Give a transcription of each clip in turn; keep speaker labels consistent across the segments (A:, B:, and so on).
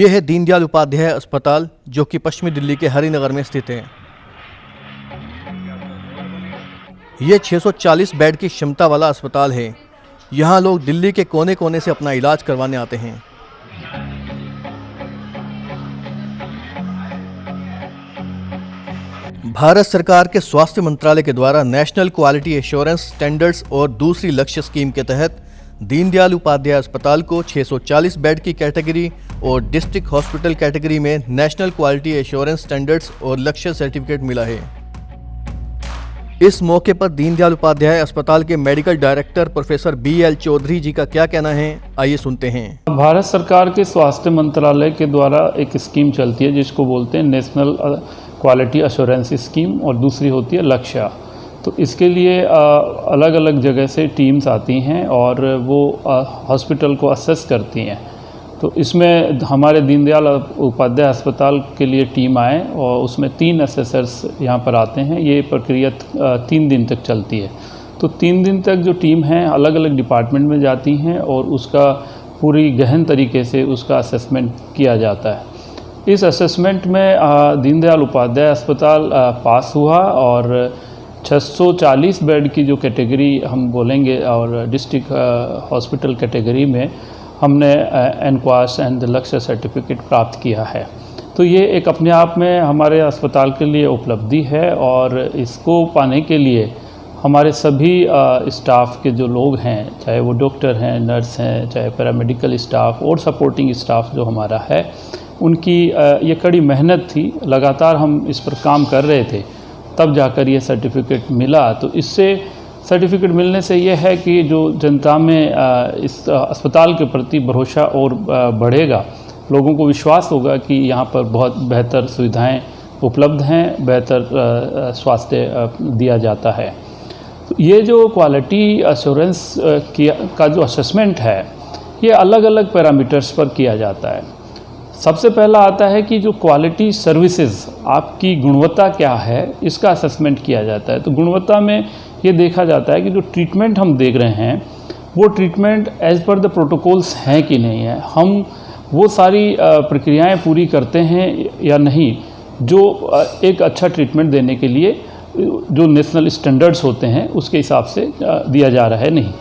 A: ये है दीनदयाल उपाध्याय अस्पताल, जो कि पश्चिमी दिल्ली के हरिनगर में स्थित है। ये 640 बेड की क्षमता वाला अस्पताल है। यहाँ लोग दिल्ली के कोने कोने से अपना इलाज करवाने आते हैं। भारत सरकार के स्वास्थ्य मंत्रालय के द्वारा नेशनल क्वालिटी एश्योरेंस स्टैंडर्ड्स और दूसरी लक्ष्य स्कीम के तहत दीनदयाल उपाध्याय अस्पताल को 640 बेड की कैटेगरी और डिस्ट्रिक्ट हॉस्पिटल कैटेगरी में नेशनल क्वालिटी एश्योरेंस स्टैंडर्ड्स और लक्ष्य सर्टिफिकेट मिला है। इस मौके पर दीनदयाल उपाध्याय अस्पताल के medical director professor BL Chaudhary ji का क्या कहना है, आइए सुनते हैं।
B: भारत सरकार के स्वास्थ्य मंत्रालय के द्वारा एक स्कीम चलती है जिसको बोलते हैं नेशनल क्वालिटी एश्योरेंस स्कीम और दूसरी होती है लक्ष्य। तो इसके लिए अलग अलग जगह से टीम्स आती हैं और वो हॉस्पिटल को असेस करती हैं। तो इसमें हमारे दीनदयाल उपाध्याय अस्पताल के लिए टीम आए और उसमें 3 असेसर्स यहाँ पर आते हैं। ये प्रक्रिया 3 दिन तक चलती है। तो 3 दिन तक जो टीम है अलग अलग डिपार्टमेंट में जाती हैं और उसका पूरी गहन तरीके से उसका असेसमेंट किया जाता है। इस असेसमेंट में दीनदयाल उपाध्याय अस्पताल पास हुआ और 640 बेड की जो कैटेगरी हम बोलेंगे और डिस्ट्रिक्ट हॉस्पिटल कैटेगरी में हमने एनक्वास एंड लक्ष्य सर्टिफिकेट प्राप्त किया है। तो ये एक अपने आप में हमारे अस्पताल के लिए उपलब्धि है और इसको पाने के लिए हमारे सभी स्टाफ के जो लोग हैं, चाहे वो डॉक्टर हैं, नर्स हैं, चाहे पैरामेडिकल स्टाफ और सपोर्टिंग स्टाफ जो हमारा है, उनकी ये कड़ी मेहनत थी। लगातार हम इस पर काम कर रहे थे, तब जाकर ये सर्टिफिकेट मिला। तो इससे सर्टिफिकेट मिलने से ये है कि जो जनता में इस अस्पताल के प्रति भरोसा और बढ़ेगा, लोगों को विश्वास होगा कि यहाँ पर बहुत बेहतर सुविधाएं उपलब्ध हैं, बेहतर स्वास्थ्य दिया जाता है। तो ये जो क्वालिटी एश्योरेंस का जो असेसमेंट है, ये अलग अलग पैरामीटर्स पर किया जाता है। सबसे पहला आता है कि जो क्वालिटी सर्विसेज, आपकी गुणवत्ता क्या है, इसका असेसमेंट किया जाता है। तो गुणवत्ता में ये देखा जाता है कि जो ट्रीटमेंट हम देख रहे हैं वो treatment as per the protocols हैं कि नहीं है, हम वो सारी प्रक्रियाएं पूरी करते हैं या नहीं, जो एक अच्छा ट्रीटमेंट देने के लिए जो नेशनल स्टैंडर्ड्स होते हैं उसके हिसाब से दिया जा रहा है नहीं।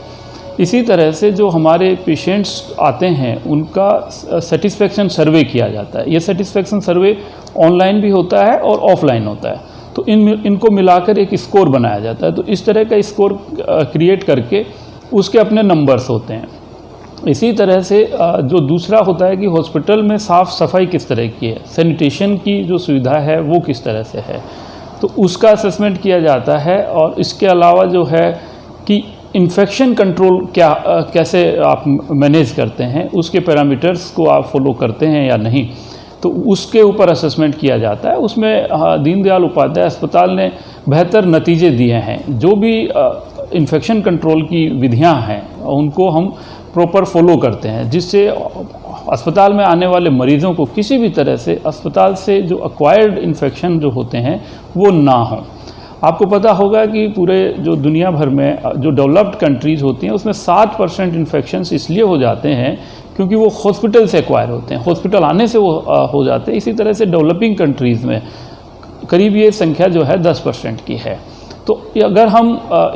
B: इसी तरह से जो हमारे पेशेंट्स आते हैं उनका सेटिस्फेक्शन सर्वे किया जाता है। ये सेटिस्फेक्शन सर्वे ऑनलाइन भी होता है और ऑफलाइन होता है। तो इनको मिलाकर एक स्कोर बनाया जाता है। तो इस तरह का स्कोर क्रिएट करके उसके अपने नंबर्स होते हैं। इसी तरह से जो दूसरा होता है कि हॉस्पिटल में साफ़ सफाई किस तरह की है, सैनिटेशन की जो सुविधा है वो किस तरह से है, तो उसका असेसमेंट किया जाता है। और इसके अलावा जो है कि इन्फेक्शन कंट्रोल कैसे आप मैनेज करते हैं, उसके पैरामीटर्स को आप फॉलो करते हैं या नहीं, तो उसके ऊपर असेसमेंट किया जाता है। उसमें दीनदयाल उपाध्याय अस्पताल ने बेहतर नतीजे दिए हैं। जो भी इन्फेक्शन कंट्रोल की विधियां हैं उनको हम प्रॉपर फॉलो करते हैं, जिससे अस्पताल में आने वाले मरीज़ों को किसी भी तरह से अस्पताल से जो एक्वायर्ड इन्फेक्शन जो होते हैं वो ना हो। आपको पता होगा कि पूरे जो दुनिया भर में जो डेवलप्ड कंट्रीज़ होती हैं उसमें 60% इन्फेक्शंस इसलिए हो जाते हैं क्योंकि वो हॉस्पिटल से एक्वायर होते हैं, हॉस्पिटल आने से वो हो जाते हैं। इसी तरह से डेवलपिंग कंट्रीज़ में करीब ये संख्या जो है 10% की है। तो अगर हम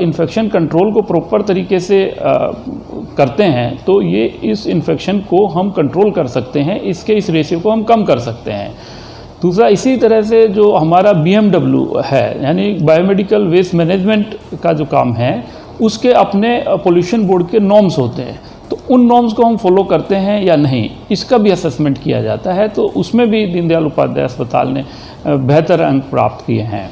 B: इन्फेक्शन कंट्रोल को प्रॉपर तरीके से करते हैं तो ये इस इन्फेक्शन को हम कंट्रोल कर सकते हैं, इसके इस रेशियो को हम कम कर सकते हैं। दूसरा, इसी तरह से जो हमारा BMW है, यानी बायोमेडिकल वेस्ट मैनेजमेंट का जो काम है, उसके अपने पोल्यूशन बोर्ड के नॉर्म्स होते हैं। तो उन नॉर्म्स को हम फॉलो करते हैं या नहीं, इसका भी असेसमेंट किया जाता है। तो उसमें भी दीनदयाल उपाध्याय अस्पताल ने बेहतर अंक प्राप्त किए हैं।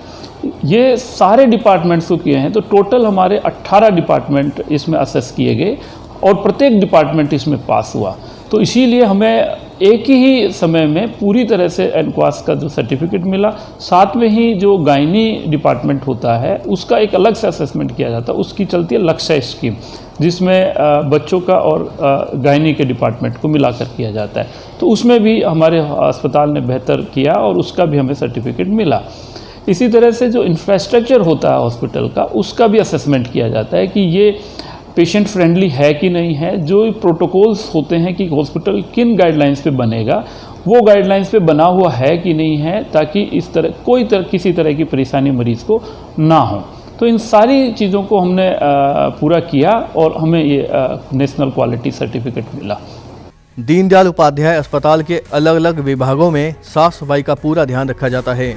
B: ये सारे डिपार्टमेंट्स को किए हैं। तो टोटल हमारे 18 डिपार्टमेंट इसमें असेस किए गए और प्रत्येक डिपार्टमेंट इसमें पास हुआ। तो इसीलिए हमें एक ही समय में पूरी तरह से एनक्वास का जो सर्टिफिकेट मिला। साथ में ही जो गायनी डिपार्टमेंट होता है उसका एक अलग से असेसमेंट किया जाता है। उसकी चलती है लक्ष्य स्कीम, जिसमें बच्चों का और गायनी के डिपार्टमेंट को मिलाकर किया जाता है। तो उसमें भी हमारे अस्पताल ने बेहतर किया और उसका भी हमें सर्टिफिकेट मिला। इसी तरह से जो इंफ्रास्ट्रक्चर होता है हॉस्पिटल का, उसका भी असेसमेंट किया जाता है कि ये पेशेंट फ्रेंडली है कि नहीं है। जो प्रोटोकॉल्स होते हैं कि हॉस्पिटल किन गाइडलाइंस पे बनेगा, वो गाइडलाइंस पे बना हुआ है कि नहीं है, ताकि इस तरह किसी तरह की परेशानी मरीज़ को ना हो। तो इन सारी चीज़ों को हमने पूरा किया और हमें ये नेशनल क्वालिटी सर्टिफिकेट मिला।
A: दीनदयाल उपाध्याय अस्पताल के अलग अलग विभागों में साफ सफाई का पूरा ध्यान रखा जाता है।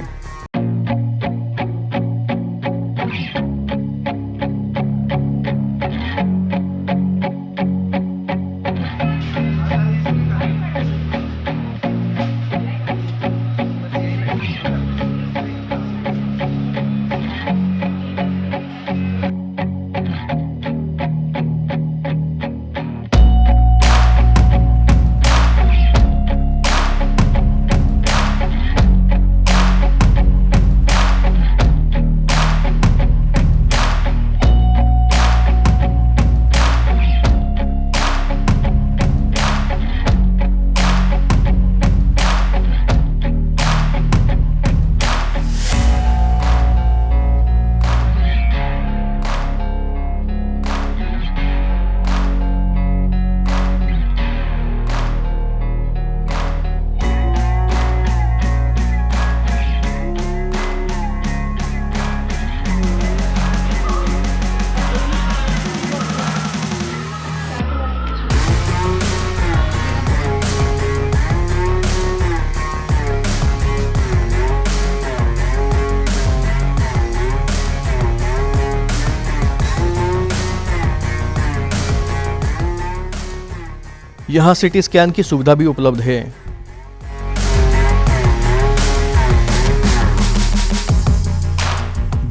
A: यहाँ सिटी स्कैन की सुविधा भी उपलब्ध है।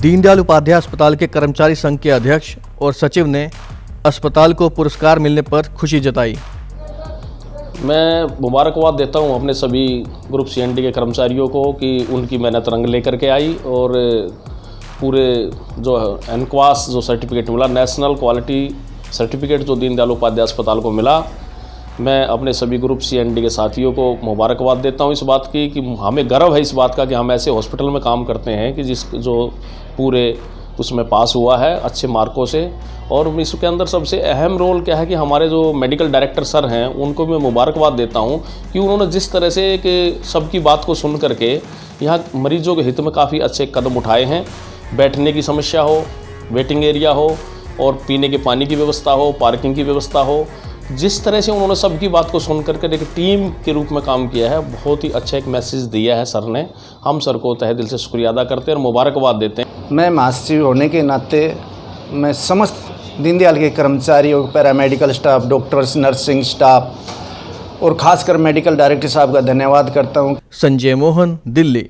A: दीनदयाल उपाध्याय अस्पताल के कर्मचारी संघ के अध्यक्ष और सचिव ने अस्पताल को पुरस्कार मिलने पर खुशी जताई।
C: मैं मुबारकबाद देता हूं अपने सभी ग्रुप CND के कर्मचारियों को कि उनकी मेहनत रंग लेकर के आई और पूरे जो एनक्वास जो सर्टिफिकेट मिला, नेशनल क्वालिटी सर्टिफिकेट जो दीनदयाल उपाध्याय अस्पताल को मिला, मैं अपने सभी ग्रुप CND के साथियों को मुबारकबाद देता हूं इस बात की कि हमें गर्व है इस बात का कि हम ऐसे हॉस्पिटल में काम करते हैं कि जो पूरे उसमें पास हुआ है अच्छे मार्कों से। और इसके अंदर सबसे अहम रोल क्या है कि हमारे जो मेडिकल डायरेक्टर सर हैं उनको मैं मुबारकबाद देता हूं कि उन्होंने जिस तरह से कि सबकी बात को सुन करके यहाँ मरीजों के हित में काफ़ी अच्छे कदम उठाए हैं। बैठने की समस्या हो, वेटिंग एरिया हो और पीने के पानी की व्यवस्था हो, पार्किंग की व्यवस्था हो, जिस तरह से उन्होंने सबकी बात को सुन करके एक टीम के रूप में काम किया है, बहुत ही अच्छा एक मैसेज दिया है सर ने। हम सर को तहे दिल से शुक्रिया अदा करते हैं और मुबारकबाद देते हैं।
D: मैं महासचिव होने के नाते मैं समस्त दीनदयाल के कर्मचारियों, paramedical staff, doctors, nursing staff और खासकर मेडिकल डायरेक्टर साहब का धन्यवाद करता हूँ।
A: संजय मोहन, दिल्ली।